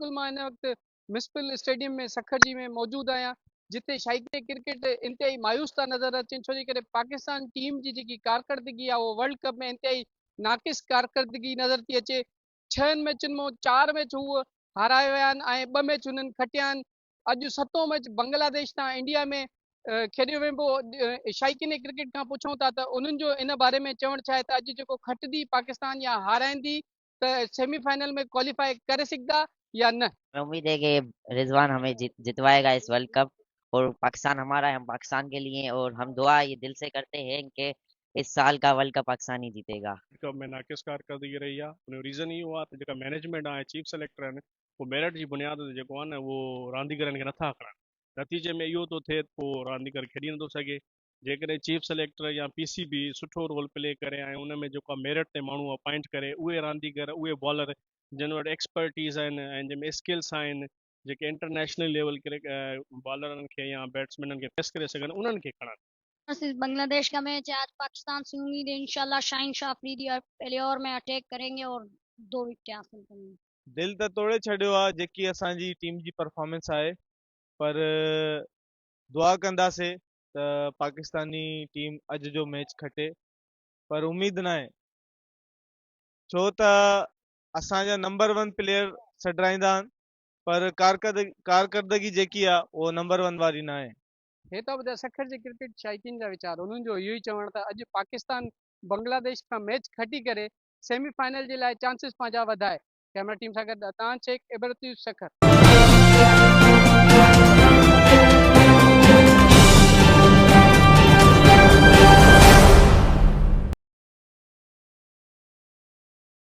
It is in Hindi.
बिल्कुल मां इन वक़्तु म्युनिसिपल स्टेडियम में सखर जी में मौजूद आहियां, जिते शाइक़े क्रिकेट इंतहाई मायूस था नज़र अचनि, छो जे करे पाकिस्तान टीम जी जेकी कारकर्दगी आहे उहो वर्ल्ड कप में इंतहाई नाक़िस कारकर्दगी नज़र थी अचे। 6 मैचुनि मां 4 मैच हूअ हाराए विया आहिनि ऐं 2 मैच हुननि खटिया आहिनि। अॼु 7हों मैच बांग्लादेश सां इंडिया में खेॾियो वेंदो। शाइक़ीन क्रिकेट खां पुछूं था त उन्हनि जो इन बारे में चवणु छा आहे त अॼु जेको खटंदी पाकिस्तान या हाराईंदी त सेमीफाइनल में क्वालिफाई करे सघंदा या न? उम्मीद है कि रिजवान हमें जितवाएगा इस वर्ल्ड कप, और पाकिस्तान हमारा है, हम पाकिस्तान के लिए हैं, और हम दुआ ये दिल से करते हैं कि इस साल का वर्ल्ड कप पाकिस्तान ही जीतेगा। कप में नाक़िस कारकर्दगी रही आहे। उन जो रीज़न इहो आहे त जेका मैनेजमेंट आहे, चीफ सेलेक्टर आहिनि, उहो मेरिट जी बुनियाद ते जेको आहे न उहो रांदीगरनि खे नथा खणनि। नतीजे में इहो थो थिए पोइ रांदीगर खेॾी नथो सघे। जेकॾहिं चीफ सेलेक्टर या पीसीबी सुठो रोल प्ले करे ऐं उन में जेको मेरिट ते माण्हू अपॉइंट करे, उहे रांदीगर उहे बॉलर जिन वटि एक्सपर्टीज़ आहिनि ऐं जंहिंमें स्किल्स आहिनि, जेके इंटरनेशनल लेवल बॉलरनि खे या बैट्समैननि खे फेस करे सघनि, उन्हनि खे खणनि। सिर्फ बांग्लादेश का मैच है, आज पाकिस्तान से उम्मीद है इंशाल्लाह शाहीन शाह अफरीदी और पहले ओवर में अटैक करेंगे और 2 विकेट हासिल करेंगे। दिल त तोड़े छॾियो आहे जेकी असांजी टीम जी परफॉर्मेंस आहे, पर दुआ कंदासीं त पाकिस्तानी टीम अॼु जो मैच खटे, पर उम्मीद न आहे, छो त असांजा नंबर 1 प्लेयर छॾाईंदा आहिनि, पर कारकर्दगी जेकी आहे उहो नंबर 1 वारी न आहे। हे त ॿुधाए सखर जे क्रिकेट शाइक़ीन जा वीचार, उन्हनि जो इहो ई चवणु त अॼु पाकिस्तान बांग्लादेश खां मैच खटी करे सेमीफाइनल जे लाइ चांसिस पंहिंजा वधाए। कैमरा टीम सां गॾु तां शेख इबरती सखर।